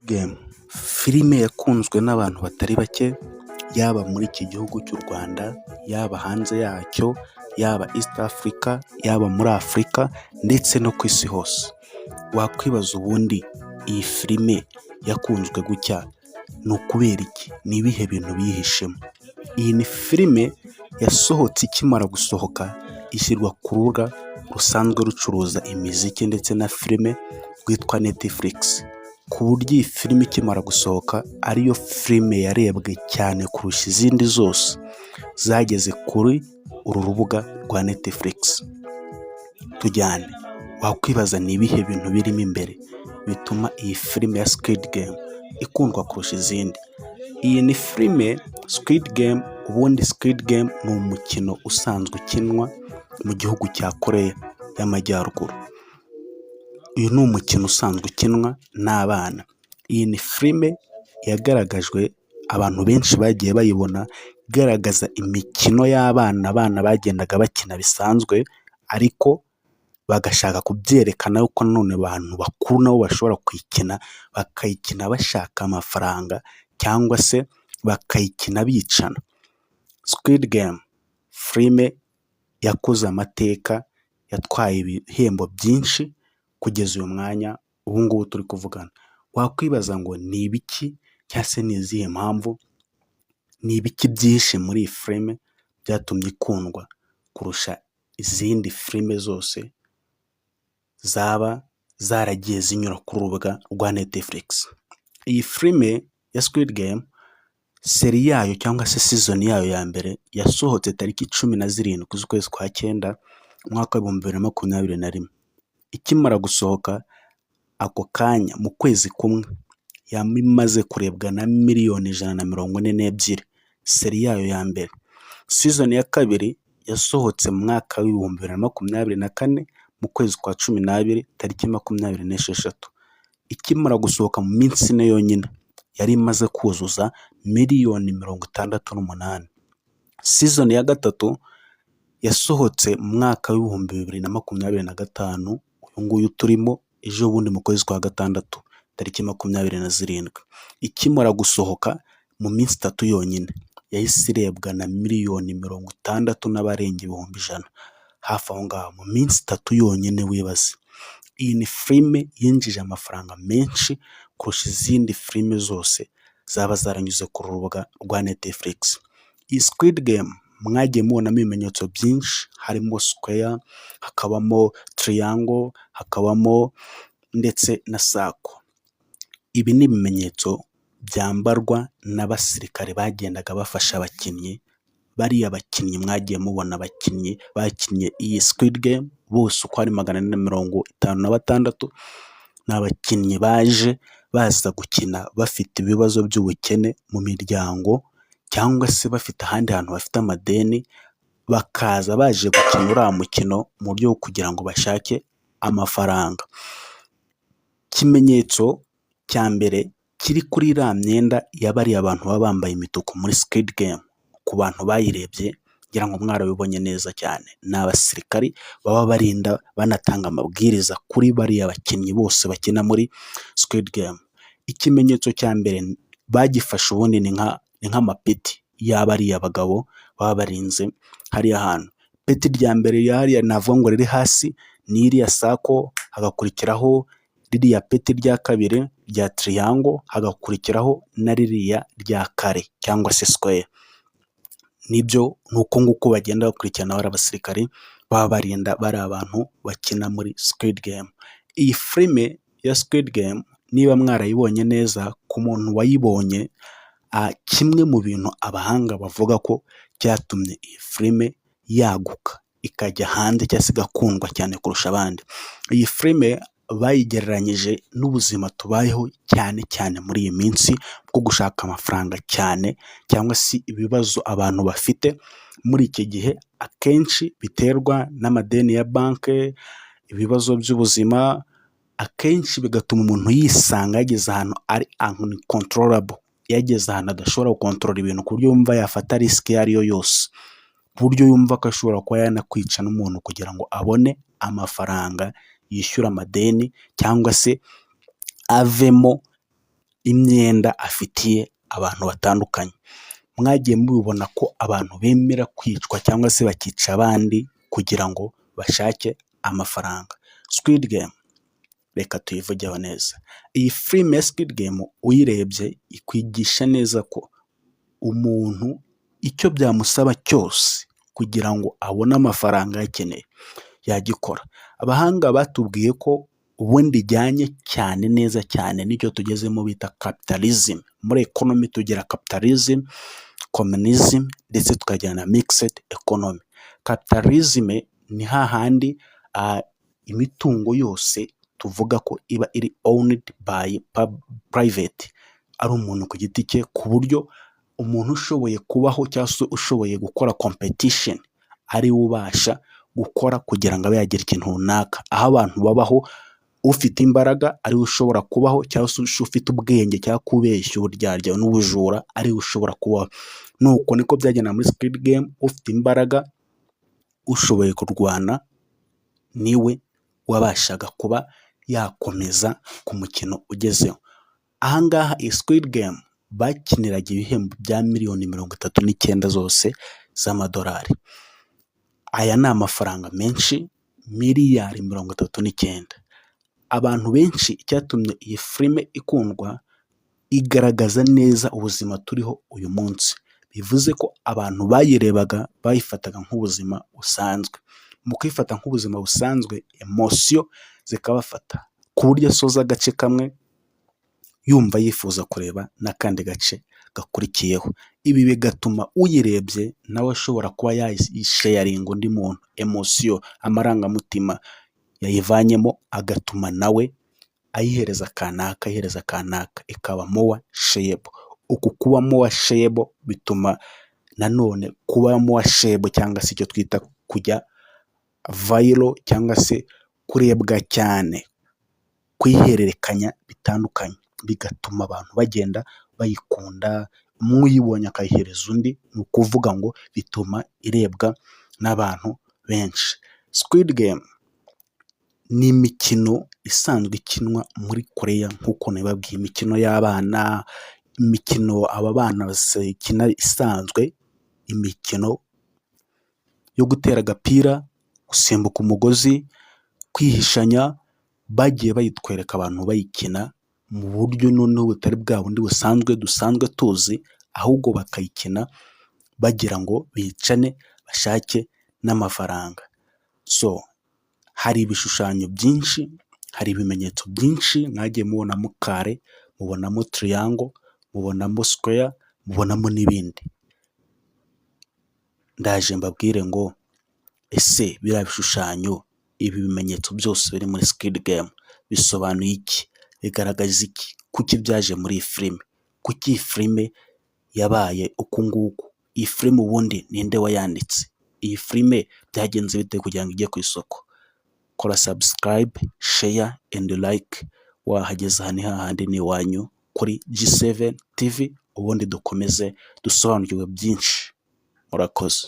Game, filime yakunzwe n'abantu batari bake, yaba muri iki gihugu cy'u Rwanda, yaba hanze yacyo, yaba East Africa, yaba muri Afurika ndetse no ku isi hose. Wakwibaza ubundi iyi filime yakunzwe gutya ni ukubera iki? Ni ibihe bintu biyihishemo? Iyi ni filime yasohotse, ikimara gusohoka ishyirwa ku rubuga rusanzwe rucuruza imiziki ndetse na filime rwitwa Netflix, ku buryo iyi filime ikimara gusohoka ariyo filime yarebwe cyane kurusha izindi zose zageze kuri uru rubuga rwa Netflix. Tujyane, wakwibaza ni ibihe bintu birimo imbere bituma iyi filime ya Squid Game ikundwa kurusha izindi? Iyi ni filime Squid Game. Ubundi Squid Game ni umukino usanzwe ukinwa mu gihugu cya Koreya y'Amajyaruguru. Uyu ni umukino usanzwe ukinwa n'abana. Iyi ni filime yagaragajwe, abantu benshi bagiye bayibona, igaragaza imikino y'abana. Abana bagendaga bakina bisanzwe, ariko bagashaka kubyerekana yuko none abantu bakuru nabo bashobora kuyikina, bakayikina bashaka amafaranga cyangwa se bakayikina bicana. Squid Game filime yakoze amateka, yatwaye ibihembo byinshi kugeza uyu mwanya ubu ngubu turi kuvugana. Wakwibaza ngo ni ibiki cyangwa se ni izihe mpamvu, ni ibiki byihishe muri iyi filime byatumye ikundwa kurusha izindi filime zose zaba zaragiye zinyura ku rubuga rwa Netflix? Iyi filime ya Squid Game, seri yayo cyangwa se season yayo ya mbere yasohotse tariki 17 z'ukwezi kwa 9 umwaka wa 2021. Ikimara gusohoka ako kanya mu kwezi kumwe yamaze kurebwa na miliyoni 142 seri yayo ya mbere. Season ya kabiri yasohotse mu mwaka wa 2024 mu kwezi kwa 12 tariki 26. Ikimara gusohoka mu minsi ine yonyine yari imaze kuzuza miliyoni 68. Season ya gatatu yasohotse mu mwaka wa 2025, uyu nguyu turimo ejo bundi mu kwezi kwa 6 tariki 27. Ikimara gusohoka mu minsi 3 yonyine yahise irebwa na miliyoni 60 n'abarenga 100,000 hafi aho ngaho mu minsi 3 yonyine. Wibaze, iyi ni filime yinjije amafaranga menshi kurusha izindi filime zose zaba zaranyuze ku rubuga rwa Netflix. Iyi Squid Game mwagiye mubonamo ibimenyetso byinshi, harimo square, hakabamo triangle, hakabamo ndetse na circle. Ibi ni ibimenyetso byambarwa n'abasirikare bagendaga bafasha abakinnyi. Bariya bakinnyi mwagiye mubona, abakinnyi bakinnye iyi Squid Game bose uko ari 456 ni abakinnyi baje baza gukina bafite ibibazo by'ubukene mu miryango, cyangwa se bafite ahandi hantu bafite amadeni, bakaza baje gukina uriya mukino mu buryo bwo kugira ngo bashake amafaranga. Ikimenyetso cya mbere kiri kuri iriya myenda y'abariya abantu baba bambaye imituku muri Squid Game. Ku bantu bayirebye ngira ngo mwarabibonye neza cyane, ni abasirikari baba barinda banatanga amabwiriza kuri bariya bakinnyi bose bakina muri Squid Game. Ikimenyetso cya mbere bagifashe ubundi ni nk'amapeti y'abariya bagabo baba barinze hariya hantu. Peti rya mbere hariya navuga ngo riri hasi ni iriya sako, hagakurikiraho ririya peti rya kabiri rya triangle, hagakurikiraho na ririya rya kare cyangwa se square. Nibyo nuko nguko bagenda bakurikirana bari abasirikari baba barinda bari abantu bakina muri Squid Game. Iyi filime ya Squid Game niba mwarayibonye neza, ku muntu wayibonye, kimwe mu bintu abahanga bavuga ko byatumye iyi filime yaguka ikajya hanze cyangwa se igakundwa cyane kurusha abandi, iyi filime bayigereranyije n'ubuzima tubayeho cyane cyane muri iyi minsi bwo gushaka amafaranga cyane, cyangwa se ibibazo abantu bafite muri iki gihe akenshi biterwa n'amadeni ya banki, ibibazo by'ubuzima, akenshi bigatuma umuntu yisanga yageze ahantu ari uncontrollable, yageze ahantu adashobora gukontorora ibintu ku buryo yumva yafata risike iyo ari yo yose, ku buryo yumva ko ashobora kuba yanakwica n'umuntu kugira ngo abone amafaranga yishyura amadeni cyangwa se avemo imyenda afitiye abantu batandukanye. Mwagiye mubibona ko abantu bemera kwicwa cyangwa se bakica abandi kugira ngo bashake amafaranga. Squid Game reka tuyivugeho neza. Iyi filime ya Squid Game uyirebye ikwigisha neza ko umuntu icyo byamusaba cyose kugira ngo abone amafaranga yakeneye yagikora. Abahanga batubwiye ko ubundi ijyanye cyane neza cyane n'icyo tugezemo bita capitalism. Muri economy tugira capitalism, communism ndetse tukagira na mixed economy. Capitalism ni hahandi imitungo yose tuvuga ko iba iri owned by private, ari umuntu ku giti cye, ku buryo umuntu ushoboye kubaho cyangwa se ushoboye gukora competition ari ubasha gukora kugira ngo abe yagira ikintu runaka. Aho abantu babaho, ufite imbaraga ari we ushobora kubaho, cyangwa se ufite ubwenge cyangwa kubeshya, uburyarya n'ubujura ari we ushobora kubaho. Nuko niko byagenda muri Squid Game. Ufite imbaraga, ushoboye kurwana, niwe wabashaga kuba yakomeza ku mukino ugezeho. Ahangaha iyi Squid Game bakiniraga ibihembo bya miliyoni 39 zose z'amadolari. Aya ni amafaranga menshi, miliyari 39. Abantu benshi icyatumye iyi filime ikundwa, igaragaza neza ubuzima turiho uyu munsi. Bivuze ko abantu bayirebaga bayifataga nk'ubuzima busanzwe. Mu kwifata nk'ubuzima busanzwe, emosiyo zikabafata ku buryo asoza agace kamwe yumva yifuza kureba n'akandi gace gakurikiyeho. Ibi bigatuma uyirebye nawe ashobora kuba yayisharinga undi muntu, emosiyo, amarangamutima yayivanyemo, agatuma nawe ayihereza kanaka, ikaba more shareable. Uku kuba more shareable bituma nanone kuba more shareable cyangwa se icyo twita kujya viral cyangwa se kurebwa cyane, kuyihererekanya bitandukanye, bigatuma abantu bagenda bayikunda. Umwe uyibonye akayihereza undi, ni ukuvuga ngo bituma irebwa n'abantu benshi. Squid Game ni imikino isanzwe ikinwa muri Korea nk'uko nabibabwiye, imikino y'abana, imikino aba bana bakina isanzwe, imikino yo gutera agapira, gusimbuka umugozi, kwihishanya, bagiye bayitwereka abantu bayikina mu buryo noneho butari bwa bundi dusanzwe tuzi, ahubwo bakayikina bagira ngo bicane bashake n'amafaranga. So hari ibishushanyo byinshi, hari ibimenyetso byinshi, mwagiye mubonamo kare, mubonamo triangle, mubonamo square, mubonamo n'ibindi. Ndaje mbabwire ngo ese biriya bishushanyo, ibi bimenyetso byose biri muri Squid Game bisobanuye iki? Bigaragaza iki? Kuki byaje muri iyi filime? Kuki iyi filime yabaye uku nguku? Iyi filime ubundi ninde wayanditse? Iyi filime byagenze bite kugira ngo ijye ku isoko? Kora subscribe, share and like. Wahageze aha ni hahandi ni iwanyu kuri G7 TV, ubundi dukomeze dusobanukirwe byinshi. Murakoze.